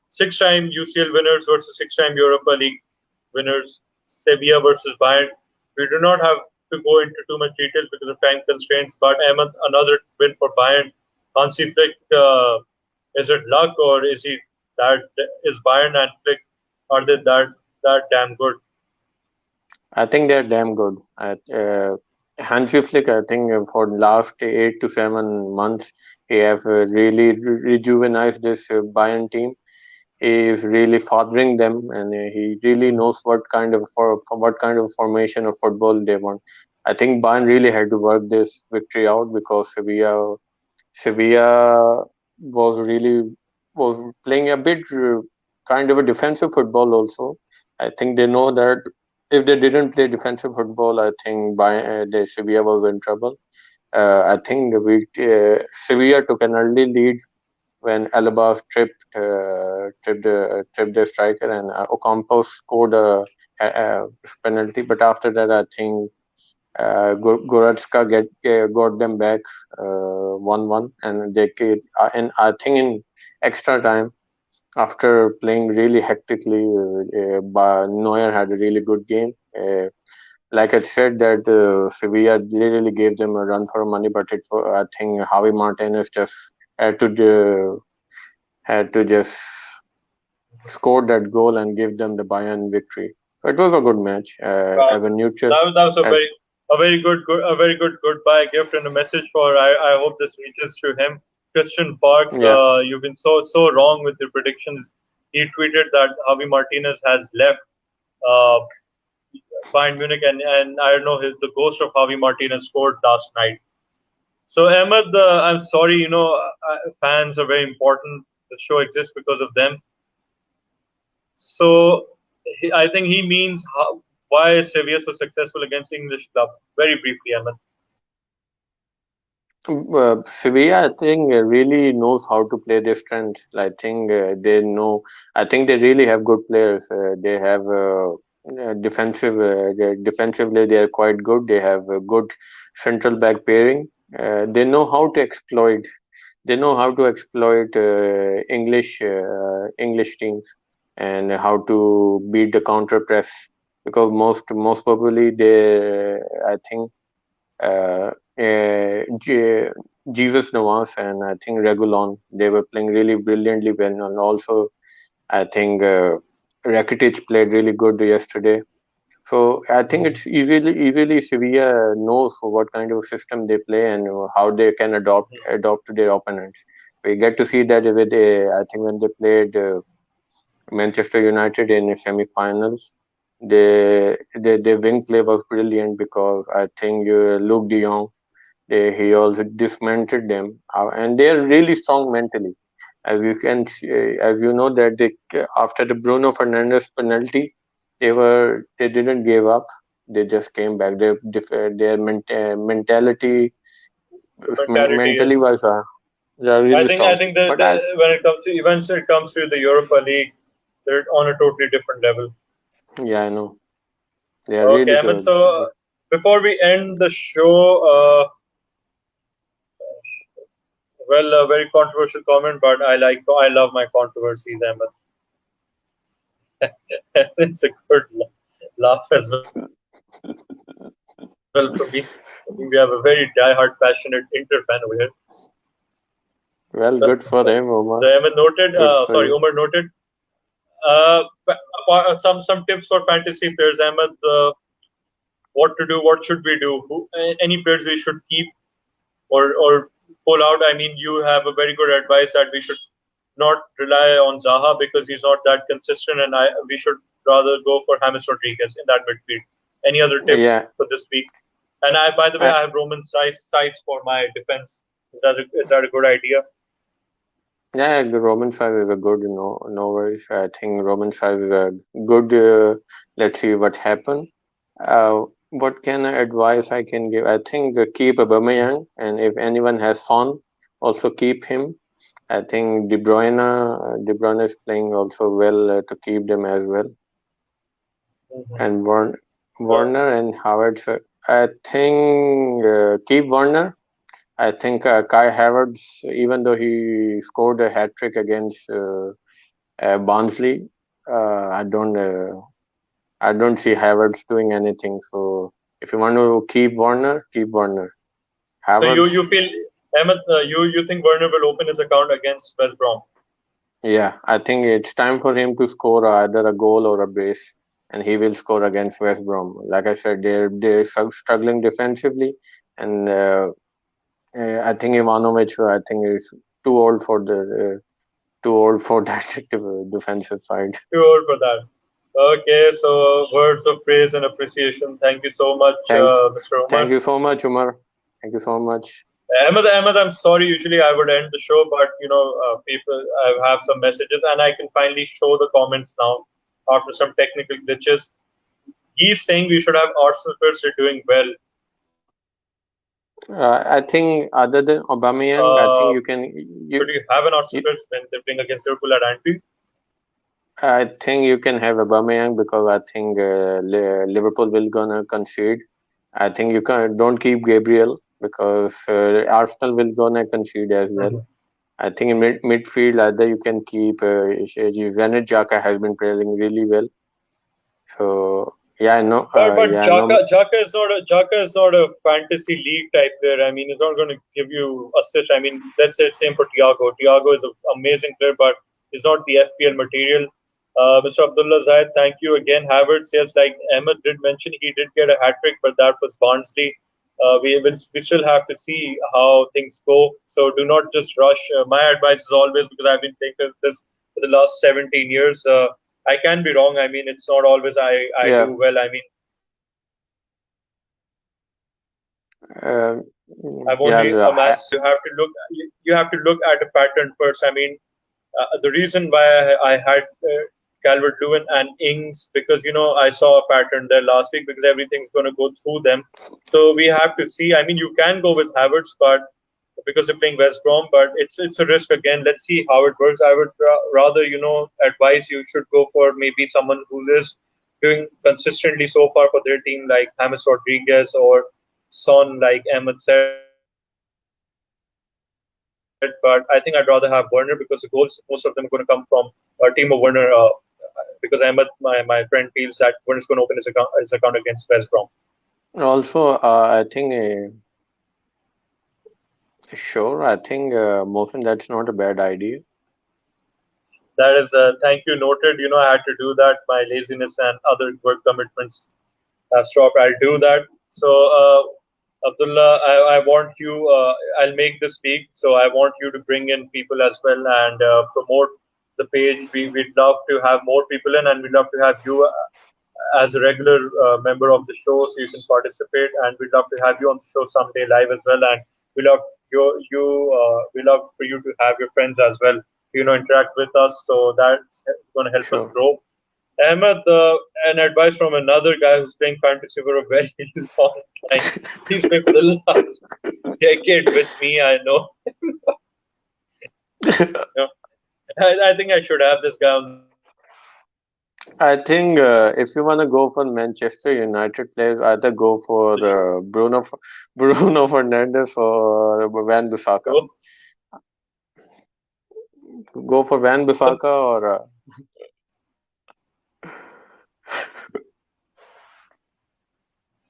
Six-time UCL winners versus six-time Europa League winners. Sevilla versus Bayern. We do not have to go into too much details because of time constraints. But Ahmed, another win for Bayern. Hansi Flick, is it luck or that is Bayern and Flick, are they that damn good? I think they're damn good. Hansi Flick, I think for the last 8 to 7 months, he have really rejuvenated this Bayern team. He is really fathering them, and he really knows what kind of for what kind of formation of football they want. I think Bayern really had to work this victory out because Sevilla was playing a bit kind of a defensive football also. I think they know that if they didn't play defensive football, I think the Sevilla was in trouble. I think Sevilla took an early lead when Alaba tripped the striker and Ocampo scored a penalty. But after that, I think Goretzka got them back 1-1, and and I think in extra time after playing really hectically, Neuer had a really good game. Like I said, that Sevilla really gave them a run for money, but I think Javi Martinez just had to had to just score that goal and give them the Bayern victory. So it was a good match Uh, as a neutral. that was At, a very a very good goodbye gift and a message for I hope this reaches to him. Christian Park, yeah, you've been so wrong with your predictions. He tweeted that Javi Martinez has left uh, Bayern Munich, and I don't know the ghost of Javi Martinez scored last night. So Ahmed, I'm sorry, fans are very important. The show exists because of them. So I think he means why is Sevilla so successful against English club? Very briefly, Ahmed. Sevilla, I think, really knows how to play their strengths. I think they know. I think they really have good players. They have defensively they are quite good. They have a good central back pairing. They know how to exploit. They know how to exploit English teams and how to beat the counter press because most probably they I think uh, Jesus Navas and I think Regulon. They were playing really brilliantly well, and also I think Rakitic played really good yesterday. So I think it's easily Sevilla knows what kind of system they play and how they can adopt to their opponents. We get to see that with I think when they played Manchester United in the semi-finals, their wing play was brilliant because I think Luke De Jong he also dismantled them, and they are really strong mentally. As you know, that after the Bruno Fernandes penalty, they didn't give up. They just came back. Their mentality, Mentality mentally is. was they are really I strong. think But I, when it comes to events, it comes to the Europa League, they're on a totally different level. yeah, I know they are Okay, really Ahmed. good. So before we end the show, Well, a very controversial comment, but I love my controversies, Ahmed. It's a good laugh as well for me. I think we have a very die-hard, passionate Inter fan over here. Well, Well, good for him, the Omar. Ahmed noted, Good for sorry, you. Omar noted. Some tips for fantasy players, Ahmed. What to do? What should we do? Any players we should keep or pull out? I mean, you have a very good advice that we should not rely on Zaha because he's not that consistent, and we should rather go for James Rodriguez in that midfield. Any other tips Yeah, for this week? And by the way, I, I have Roman size for my defense. Is that a good idea? yeah, the Roman size is a good, no worries. I think Roman size is a good. Let's see what happen. What can advice I can give? I think keep Aubameyang, and if anyone has Son, also keep him. I think De Bruyne is playing also well to keep them as well. Mm-hmm. And So, Warner and Howard. I think keep Warner. I think Kai Havertz, even though he scored a hat trick against Barnsley, I don't see Havertz doing anything. So if you want to keep Warner, keep Warner. so Havertz, you feel Ahmed, you think Werner will open his account against West Brom? yeah, I think it's time for him to score either a goal or a brace, and he will score against West Brom. Like I said, they're struggling defensively, and I think Ivanovic, I think is too old for too old for that defensive side. Too old for that. Okay, so words of praise and appreciation. Thank you so much, Thank Mr. thank Omar. you so much, Umar. Thank you so much. Ahmed, I'm sorry. Usually I would end the show, but people, I have some messages, and I can finally show the comments now after some technical glitches. He's saying we should have Arsenal players are doing well. I think other than Aubameyang, I think Uh, you can should you have an Arsenal you players when they're playing against Liverpool at Anfield? I think you can have Aubameyang because I think Liverpool will gonna concede. I think you can don't keep Gabriel because Arsenal will gonna concede as well. Mhm. I think in midfield either you can keep Granit Xhaka has been playing really well. So yeah, I know. But Yeah, I know. Jaka is not a fantasy league type player. I mean, he's not going to give you assist. I mean, let's say it's same for Thiago. Thiago is an amazing player, but he's not the FPL material. Mr. Abdullah Zahid, thank you again. Havertz, yes, like Ahmed did mention, he did get a hat trick, but that was Barnsley. We still have to see how things go. So do not just rush. My advice is always, because I've been playing this for the last 17 years. I can be wrong. I mean, it's not always I Yeah. do well. I mean, Uh, I've yeah. only amassed. You have to look at a pattern first. I mean, the reason why I had Calvert Lewin and Ings, because I saw a pattern there last week, because everything's going to go through them. So we have to see. I mean, you can go with Havertz, but because they're playing West Brom, but it's a risk again. Let's see how it works. I would rather advise you should go for maybe someone who is doing consistently so far for their team, like James Rodriguez or Son, like Ahmed said. But I think I'd rather have Werner because the goals, most of them are going to come from a team of Werner. Because Ahmed, my friend, feels that Werner's going to open his account against West Brom. Also, I think sure. I think Mohsen, that's not a bad idea. That is, thank you, noted. I had to do that. My laziness and other work commitments have stopped. I'll do that. So, Abdullah, I want you. I'll make this league. So I want you to bring in people as well and promote the page. We'd love to have more people in, and we'd love to have you as a regular member of the show, so you can participate. And we'd love to have you on the show someday live as well. And we love we love for you to have your friends as well. Interact with us. So that's going to help us Sure. grow. Ahmed, an advice from another guy who's playing fantasy for a very long time. He's played for the last decade with me. I know. You know, I think I should have this guy on the show. I think if you want to go for Manchester United players, either go for Bruno Fernandes or Van So, Bissaka. Go for Van Bissaka or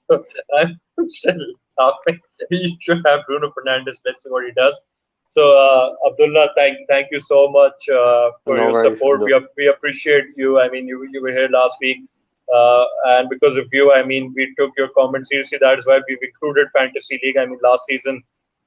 So I'm still laughing. He should have Bruno Fernandes. Let's see what he does. So Abdullah, thank you so much for no your worries, support. Abdul. We appreciate you. I mean, you were here last week, and because of you, I mean, we took your comments seriously. That is why we included Fantasy League. I mean, last season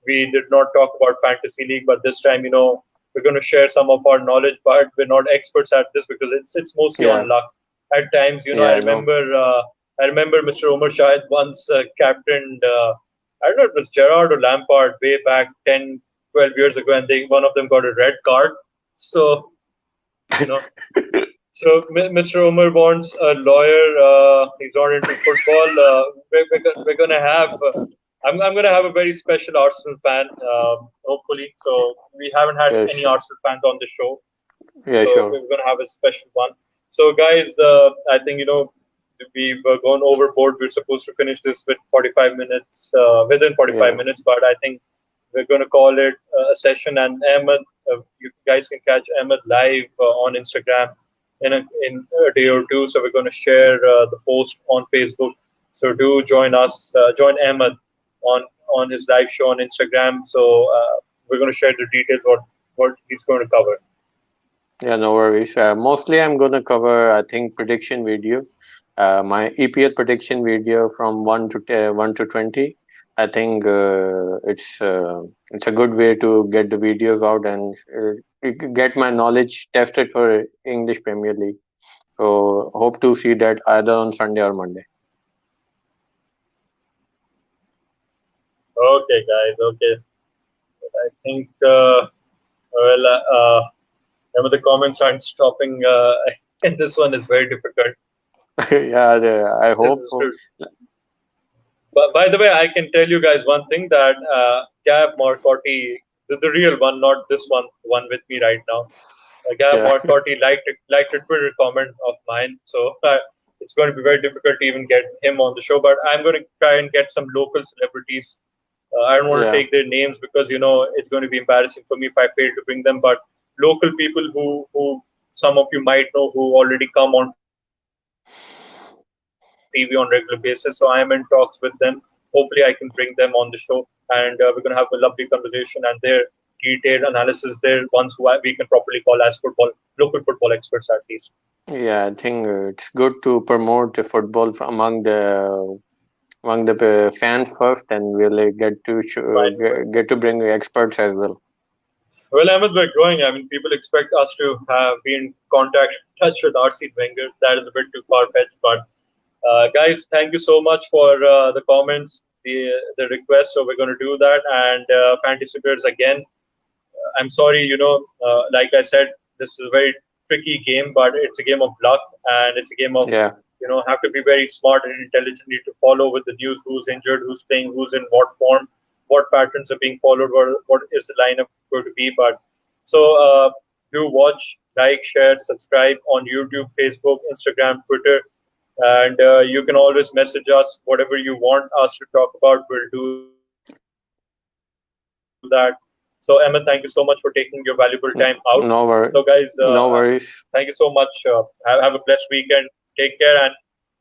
we did not talk about Fantasy League, but this time, we're going to share some of our knowledge, but we're not experts at this because it's mostly Yeah, on luck. At times, yeah, I know. I remember Mr. Omar Shahid once captained, I don't know if it was Gerrard or Lampard way back 10, 12 years ago, and one of them got a red card. So, you know, so Mr. Omar wants a lawyer. He's not into football. We're going to have, I'm going to have a very special Arsenal fan, hopefully. So, we haven't had Yeah, any sure. Arsenal fans on the show. Yeah, So sure. we're going to have a special one. So, guys, I think we've gone overboard. We're supposed to finish this with 45 minutes, within 45 Yeah, minutes, but I think we're going to call it a session. And Ahmed, you guys can catch Ahmed live on Instagram in a day or two. So we're going to share the post on Facebook. So do join us, join Ahmed on his live show on Instagram. So we're going to share the details what he's going to cover. yeah, no worries. Mostly I'm gonna cover, I think, prediction video. My EPL prediction video from 1 to 20. I think it's a good way to get the videos out and get my knowledge tested for English Premier League. So hope to see that either on Sunday or Monday. Okay, guys. Okay. I think, well, some of the comments aren't stopping. And this one is very difficult. Yeah, I This hope is so. true. But by the way, I can tell you guys one thing that Gab Marcotti, the real one, not this one with me right now. Gab Yeah, Marcotti liked a Twitter comment of mine, so it's going to be very difficult to even get him on the show. But I'm going to try and get some local celebrities. I don't want to yeah. take their names because it's going to be embarrassing for me if I fail to bring them. But local people who some of you might know who already come on TV on regular basis. So I am in talks with them. Hopefully, I can bring them on the show, and we're going to have a lovely conversation and their detailed analysis there. Ones we can properly call as local football experts at least. Yeah, I think it's good to promote the football among the fans first, and we'll Fine. get to bring experts as well. Well, Ahmed, we're growing. I mean, people expect us to be in touch with Arsene Wenger. That is a bit too far fetched, but guys, thank you so much for the comments, the request. So we're going to do that. And Fantasy Bears again. I'm sorry, like I said, this is a very tricky game, but it's a game of luck and it's a game of Yeah, have to be very smart and intelligent. Need to follow with the news: who's injured, who's playing, who's in what form, what patterns are being followed, what is the lineup going to be. But so do watch, like, share, subscribe on YouTube, Facebook, Instagram, Twitter, and you can always message us whatever you want us to talk about. We'll do that. So Emma, thank you so much for taking your valuable time out. So guys, no no thank you so worries. much. Have a blessed weekend. Take care and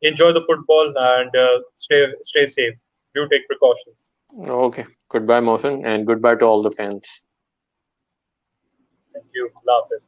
enjoy the football and stay safe. Do take precautions. Okay, goodbye, Mohsen, and goodbye to all the fans. Thank you. Love it.